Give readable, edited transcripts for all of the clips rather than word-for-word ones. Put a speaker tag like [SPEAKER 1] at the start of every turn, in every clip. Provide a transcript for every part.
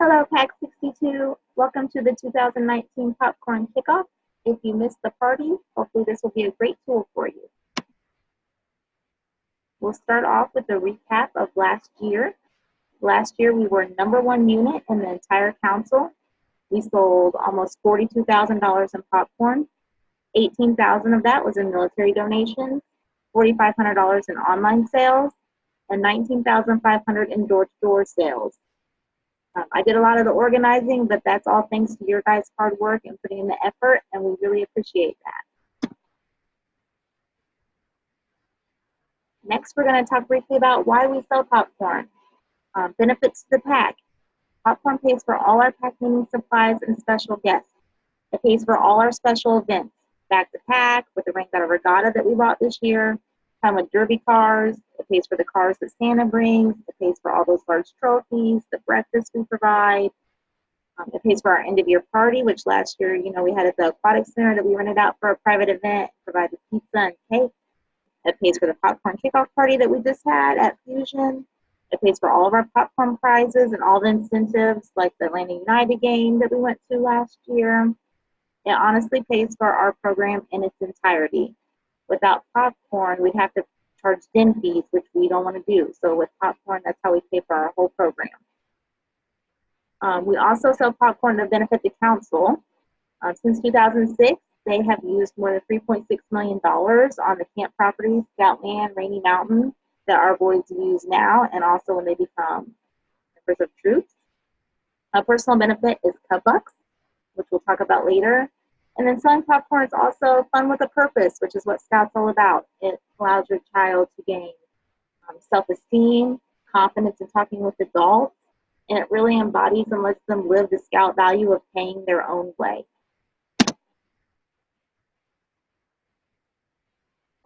[SPEAKER 1] Hello, Pack 62. Welcome to the 2019 Popcorn Kickoff. If you missed the party, hopefully this will be a great tool for you. We'll start off with a recap of last year. Last year, we were #1 unit in the entire council. We sold almost $42,000 in popcorn. $18,000 of that was in military donations, $4,500 in online sales, and $19,500 in door-to-door sales. I did a lot of the organizing, but that's all thanks to your guys' hard work and putting in the effort, and we really appreciate that. Next, we're going to talk briefly about why we sell popcorn. Benefits to the pack. Popcorn pays for all our pack cleaning supplies and special guests. It pays for all our special events. Back to pack with the Rain God Regatta that we bought this year. Time with derby cars. It pays for the cars that Santa brings. It pays for all those large trophies, the breakfast we provide. It pays for our end of year party, which last year, we had at the aquatic center that we rented out for a private event, provided pizza and cake. It pays for the popcorn kickoff party that we just had at Fusion. It pays for all of our popcorn prizes and all the incentives like the Atlanta United game that we went to last year. It honestly pays for our program in its entirety. Without popcorn, we'd have to charge den fees, which we don't want to do. So with popcorn, that's how we pay for our whole program. We also sell popcorn to benefit the council. Since 2006, they have used more than $3.6 million on the camp properties, Scoutland, Rainy Mountain, that our boys use now, and also when they become members of troops. A personal benefit is Cub Bucks, which we'll talk about later. And then selling popcorn is also fun with a purpose, which is what Scout's all about. It allows your child to gain self-esteem, confidence in talking with adults, and it really embodies and lets them live the Scout value of paying their own way.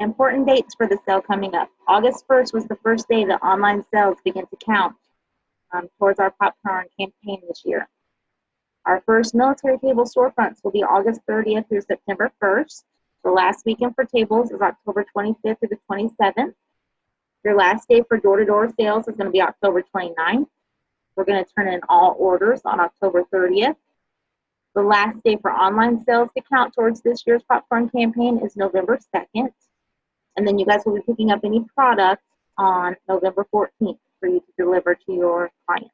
[SPEAKER 1] Important dates for the sale coming up. August 1st was the first day that online sales begin to count towards our popcorn campaign this year. Our first military table storefronts will be August 30th through September 1st. The last weekend for tables is October 25th through the 27th. Your last day for door-to-door sales is going to be October 29th. We're going to turn in all orders on October 30th. The last day for online sales to count towards this year's popcorn campaign is November 2nd. And then you guys will be picking up any product on November 14th for you to deliver to your clients.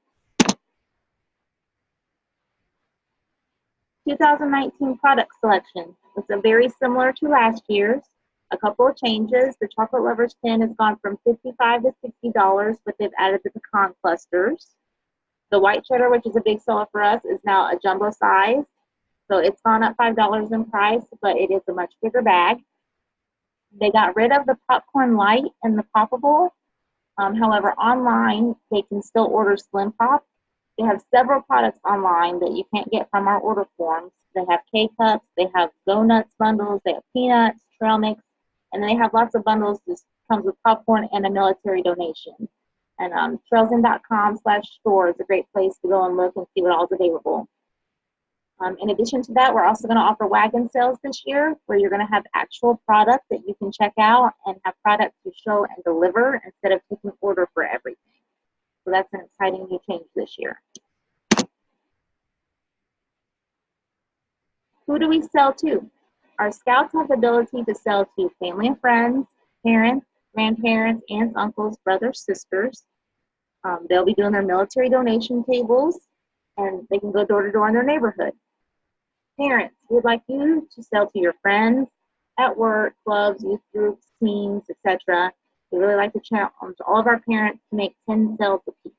[SPEAKER 1] 2019 product selection. It's very similar to last year's. A couple of changes. The Chocolate Lovers tin has gone from $55 to $60, but they've added the pecan clusters. The white cheddar, which is a big seller for us, is now a jumbo size. So it's gone up $5 in price, but it is a much bigger bag. They got rid of the popcorn light and the poppable. However, online, they can still order Slim Pop. They have several products online that you can't get from our order forms. They have K-Cups, they have donuts bundles, they have peanuts, trail mix, and they have lots of bundles that comes with popcorn and a military donation. And trailsin.com/store is a great place to go and look and see what all is available. In addition to that, we're also going to offer wagon sales this year, where you're going to have actual product that you can check out and have product to show and deliver instead of taking order for everything. So that's an exciting new change this year. Who do we sell to? Our Scouts have the ability to sell to family and friends, parents, grandparents, aunts, uncles, brothers, sisters. They'll be doing their military donation tables, and they can go door to door in their neighborhood. Parents, we'd like you to sell to your friends at work, clubs, youth groups, teams, etc. We really like to challenge all of our parents to make 10 sales apiece.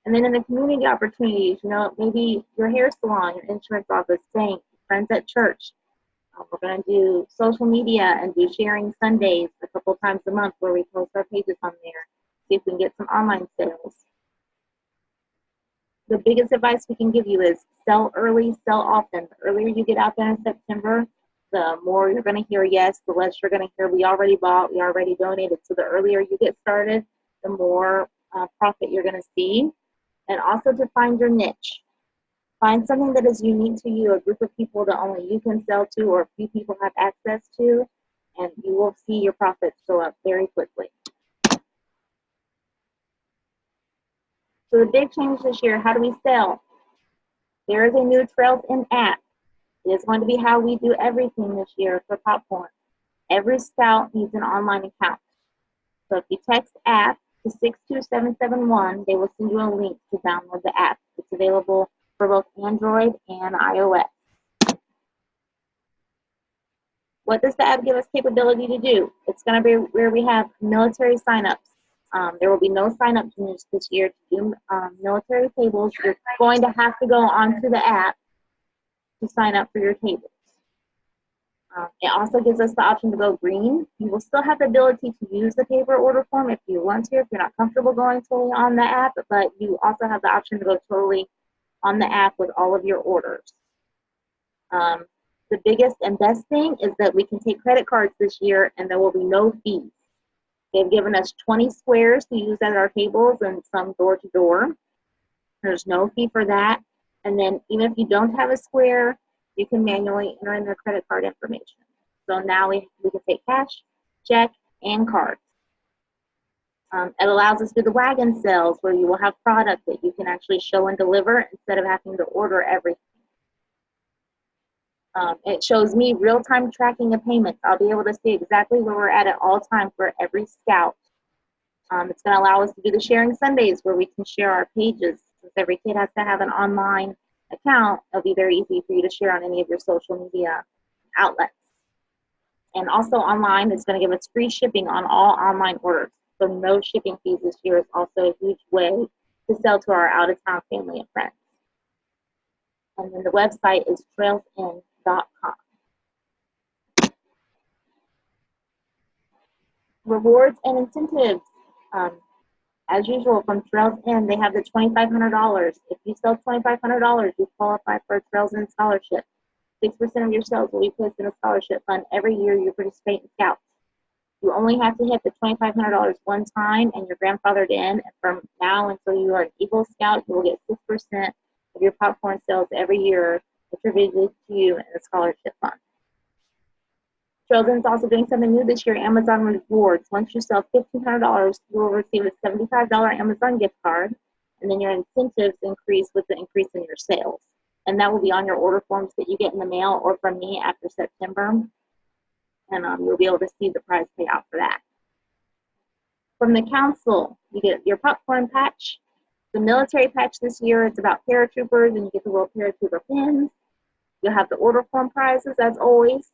[SPEAKER 1] And then in the community opportunities, maybe your hair salon, your insurance office, bank, friends at church. We're going to do social media and do sharing Sundays a couple times a month where we post our pages on there. See if we can get some online sales. The biggest advice we can give you is sell early, sell often. The earlier you get out there in September, the more you're going to hear yes, the less you're going to hear we already bought, we already donated. So the earlier you get started, the more profit you're going to see. And also to find your niche. Find something that is unique to you, a group of people that only you can sell to or a few people have access to, and you will see your profits go up very quickly. So the big change this year, how do we sell? There is a new Trails In app. It is going to be how we do everything this year for Popcorn. Every scout needs an online account. So if you text app to 62771, they will send you a link to download the app. It's available for both Android and iOS. What does the app give us capability to do? It's going to be where we have military signups. There will be no sign-up bonus this year to do military tables. You're going to have to go onto the app to sign up for your tables. It also gives us the option to go green. You will still have the ability to use the paper order form if you want to, if you're not comfortable going totally on the app, but you also have the option to go totally on the app with all of your orders. The biggest and best thing is that we can take credit cards this year and there will be no fees. They've given us 20 squares to use at our tables and some door to door. There's no fee for that. And then even if you don't have a square, you can manually enter in their credit card information. So now we can take cash, check, and cards. It allows us to do the wagon sales where you will have product that you can actually show and deliver instead of having to order everything. It shows me real-time tracking of payments. I'll be able to see exactly where we're at all times for every scout. It's going to allow us to do the sharing Sundays where we can share our pages. Since every kid has to have an online account, it'll be very easy for you to share on any of your social media outlets. And also online, it's going to give us free shipping on all online orders. So no shipping fees this year is also a huge way to sell to our out-of-town family and friends. And then the website is trailsin.com. Rewards and incentives. As usual, from Trails In, they have the $2,500. If you sell $2,500, you qualify for a Trails In scholarship. 6% of your sales will be placed in a scholarship fund every year you participate in Scouts. You only have to hit the $2,500 one time and you're grandfathered in. And from now until you are an Eagle Scout, you will get 6% of your popcorn sales every year attributed to you in the scholarship fund. Trails In is also doing something new this year, Amazon Rewards. Once you sell $1,500, you will receive a $75 Amazon gift card, and then your incentives increase with the increase in your sales. And that will be on your order forms that you get in the mail or from me after September. And you'll be able to see the prize payout for that. From the council, you get your popcorn patch. The military patch this year, it's about paratroopers, and you get the little paratrooper pins. You'll have the order form prizes, as always.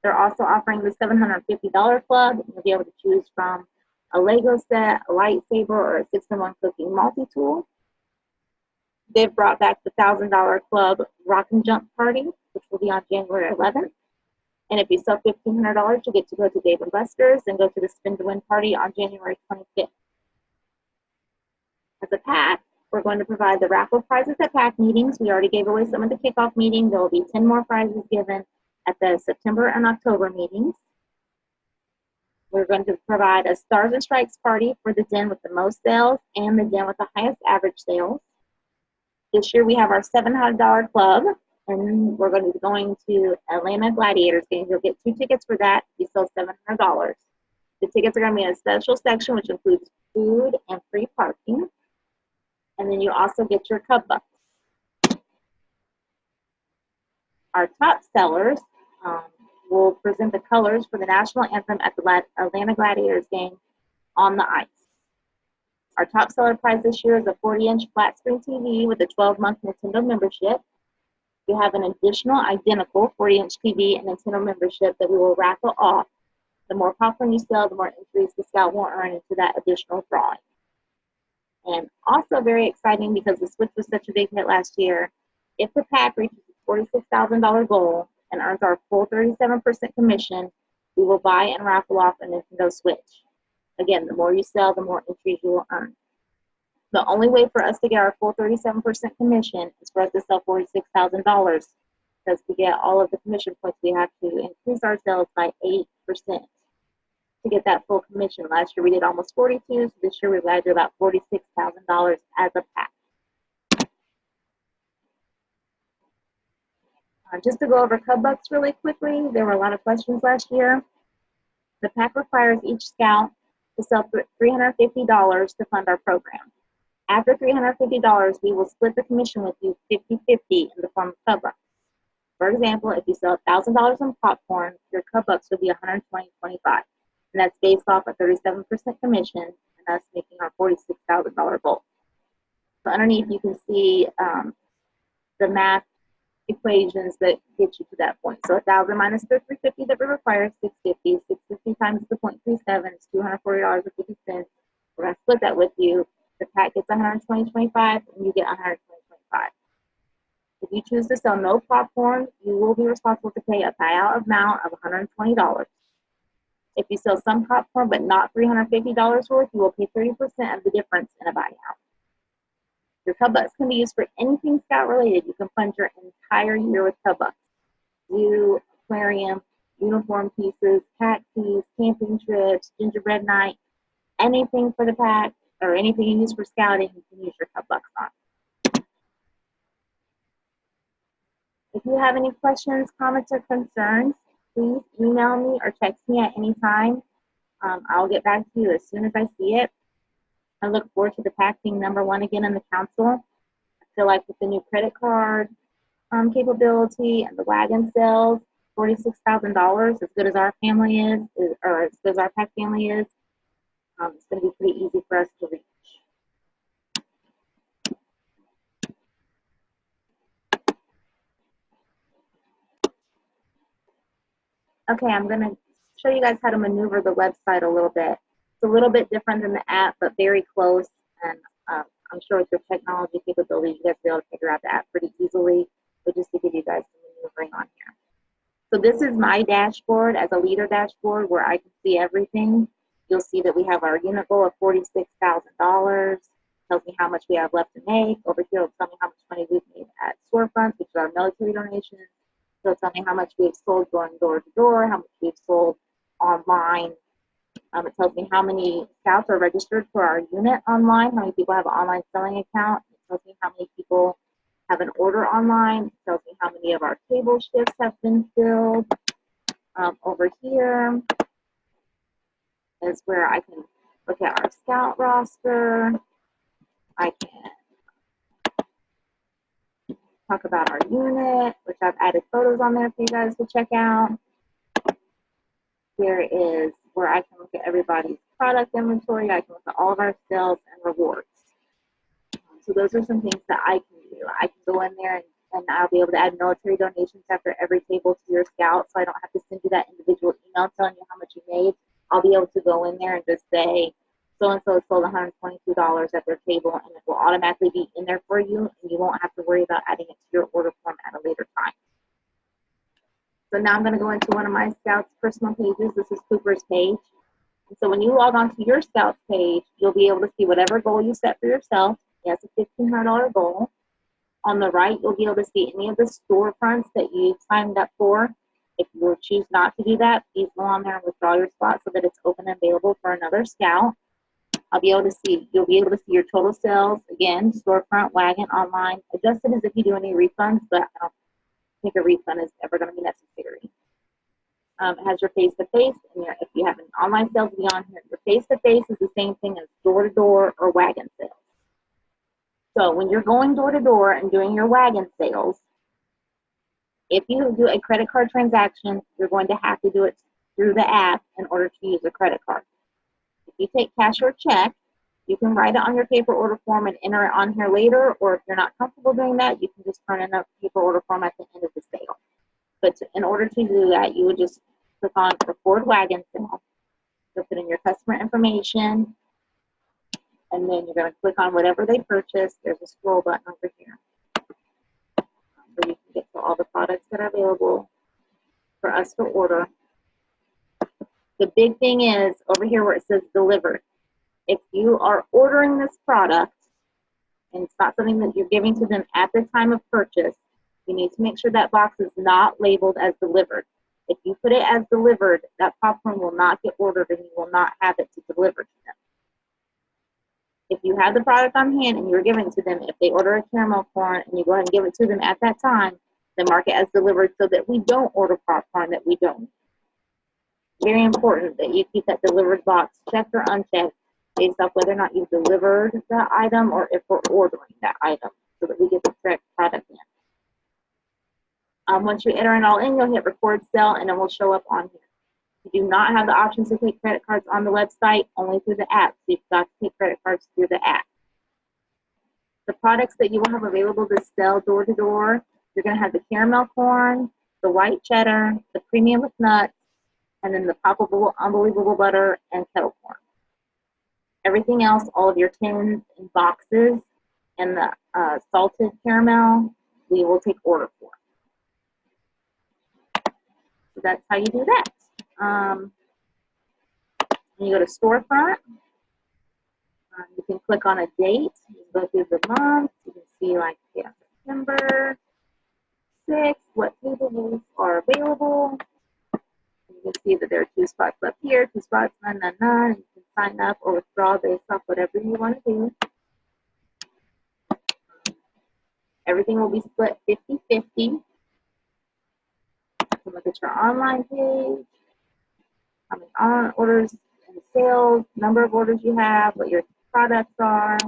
[SPEAKER 1] They're also offering the $750 club. You'll be able to choose from a Lego set, a lightsaber, or a 6-in-1 cooking multi-tool. They've brought back the $1,000 club Rock and Jump Party, which will be on January 11th. And if you sell $1,500, you get to go to Dave & Buster's and go to the Spin to Win party on January 25th. As a pack, we're going to provide the raffle prizes at pack meetings. We already gave away some at the kickoff meeting. There will be 10 more prizes given at the September and October meetings. We're going to provide a Stars and Stripes party for the den with the most sales and the den with the highest average sales. This year we have our $700 club, and we're going to be going to Atlanta Gladiators game. You'll get 2 tickets for that if you sell $700. The tickets are going to be in a special section, which includes food and free parking. And then you also get your Cub Bucks. Our top sellers will present the colors for the national anthem at the Atlanta Gladiators game on the ice. Our top seller prize this year is a 40-inch flat screen TV with a 12-month Nintendo membership. You have an additional identical 40-inch TV and Nintendo membership that we will raffle off. The more popcorn you sell, the more entries the Scout will earn into that additional drawing. And also very exciting, because the Switch was such a big hit last year, if the pack reaches the $46,000 goal and earns our full 37% commission, we will buy and raffle off a Nintendo Switch. Again, the more you sell, the more entries you will earn. The only way for us to get our full 37% commission is for us to sell $46,000, because to get all of the commission points, we have to increase our sales by 8% to get that full commission. Last year we did almost 42, so this year we've got to do about $46,000 as a pack. Just to go over Cub Bucks really quickly, there were a lot of questions last year. The pack requires each scout to sell $350 to fund our program. After $350, we will split the commission with you 50-50 in the form of Cub Bucks. For example, if you sell $1,000 in popcorn, your Cub Bucks would be $120.25, and that's based off a 37% commission, and that's making our $46,000 goal. So underneath, you can see the math equations that get you to that point. So 1,000 minus the 350 that we require is 650. 650 times the 0.37 is $240.50. We're going to split that with you. The pack gets $120.25, and you get $120.25. If you choose to sell no popcorn, you will be responsible to pay a buyout amount of $120. If you sell some popcorn but not $350 worth, you will pay 30% of the difference in a buyout. Your Cub Bucks can be used for anything Scout related. You can fund your entire year with Cub Bucks. Zoo, aquarium, uniform pieces, cat keys, camping trips, gingerbread night, anything for the pack or anything you use for scouting, you can use your Cub Bucks on. If you have any questions, comments, or concerns, please email me or text me at any time. I'll get back to you as soon as I see it. I look forward to the pack being #1 again in the council. I feel like with the new credit card capability and the wagon sales, $46,000, as good as our family is, or as good as our pack family is, it's going to be pretty easy for us to reach. Okay, I'm going to show you guys how to maneuver the website a little bit. It's a little bit different than the app, but very close. And I'm sure with your technology capabilities, you guys will be able to figure out the app pretty easily. But just to give you guys some maneuvering on here. So this is my dashboard as a leader dashboard where I can see everything. You'll see that we have our unit goal of $46,000. Tells me how much we have left to make. Over here, it'll tell me how much money we've made at storefronts, which is our military donations. It'll tell me how much we've sold going door to door, how much we've sold online. It tells me how many scouts are registered for our unit online, how many people have an online selling account. It tells me how many people have an order online. It tells me how many of our table shifts have been filled. Over here is where I can look at our scout roster. I can talk about our unit, which I've added photos on there for you guys to check out. Here is where I can look at everybody's product inventory. I can look at all of our sales and rewards. So those are some things that I can do. I can go in there and I'll be able to add military donations after every table to your scout, so I don't have to send you that individual email telling you how much you made. I'll be able to go in there and just say, so-and-so sold $122 at their table, and it will automatically be in there for you, and you won't have to worry about adding it to your order form at a later time. So now I'm going to go into one of my Scouts personal pages. This is Cooper's page. And so when you log on to your Scouts page, you'll be able to see whatever goal you set for yourself. That's a $1,500 goal. On the right, you'll be able to see any of the storefronts that you've signed up for. If you choose not to do that, please go on there and withdraw your spot so that it's open and available for another scout. You'll be able to see your total sales, again, storefront, wagon, online, adjusted as if you do any refunds, but I don't think a refund is ever going to be necessary. It has your face-to-face, and if you have an online sales beyond here, your face-to-face is the same thing as door-to-door or wagon sales. So when you're going door-to-door and doing your wagon sales, if you do a credit card transaction, you're going to have to do it through the app in order to use a credit card. If you take cash or check, you can write it on your paper order form and enter it on here later, or if you're not comfortable doing that, you can just turn in a paper order form at the end of the sale. But in order to do that, you would just click on Record Wagon Sale. You'll put in your customer information, and then you're going to click on whatever they purchased. There's a scroll button over here where you can get to all the products that are available for us to order. The big thing is over here where it says delivered. If you are ordering this product and it's not something that you're giving to them at the time of purchase, you need to make sure that box is not labeled as delivered. If you put it as delivered, that popcorn will not get ordered and you will not have it to deliver to them. If you have the product on hand and you're giving it to them, if they order a caramel corn and you go ahead and give it to them at that time, then mark it as delivered so that we don't order popcorn that we don't need. Very important that you keep that delivered box checked or unchecked based off whether or not you've delivered the item or if we're ordering that item so that we get the correct product in. Once you enter it all in, you'll hit record sale and it will show up on here. You do not have the option to take credit cards on the website, only through the app. So you've got to take credit cards through the app. The products that you will have available to sell door to door, you're going to have the caramel corn, the white cheddar, the premium with nuts, and then the poppable unbelievable butter and kettle corn. Everything else, all of your tins and boxes and the salted caramel, we will take order for. So that's how you do that. When you go to storefront, you can click on a date. You go through the month. You can see like September 6th, what tables are available. You can see that there are 2 spots up here, 2 spots, none. And you can sign up or withdraw based off whatever you want to do. Everything will be split 50-50. You can look at your online page, how many orders and sales, number of orders you have, what your products are.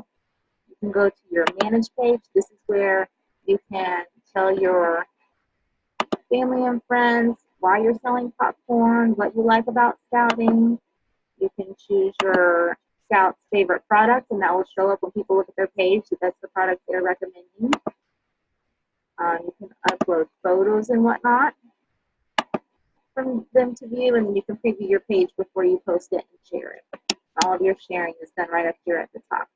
[SPEAKER 1] You can go to your manage page. This is where you can tell your family and friends why you're selling popcorn, what you like about scouting. You can choose your Scout's favorite product, and that will show up when people look at their page that that's the product they're recommending. You can upload photos and whatnot from them to view, and then you can preview your page before you post it and share it. All of your sharing is done right up here at the top.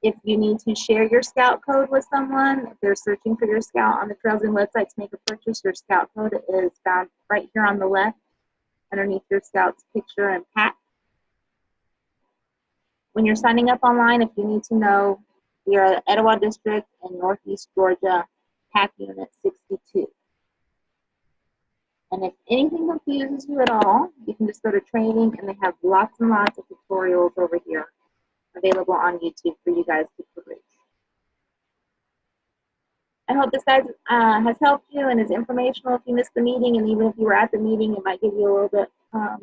[SPEAKER 1] If you need to share your Scout code with someone, if they're searching for your Scout on the Trailzone website to make a purchase, your Scout code is found right here on the left underneath your Scout's picture and pack. When you're signing up online, if you need to know, we are at Etowah District in Northeast Georgia, pack unit 62. And if anything confuses you at all, you can just go to training, and they have lots and lots of tutorials over here available on YouTube for you guys to peruse. I hope this guys has helped you and is informational if you missed the meeting, and even if you were at the meeting, it might give you a little bit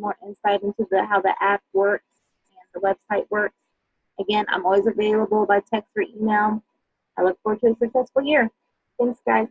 [SPEAKER 1] more insight into how the app works and the website works. Again, I'm always available by text or email. I look forward to a successful year. Thanks, guys.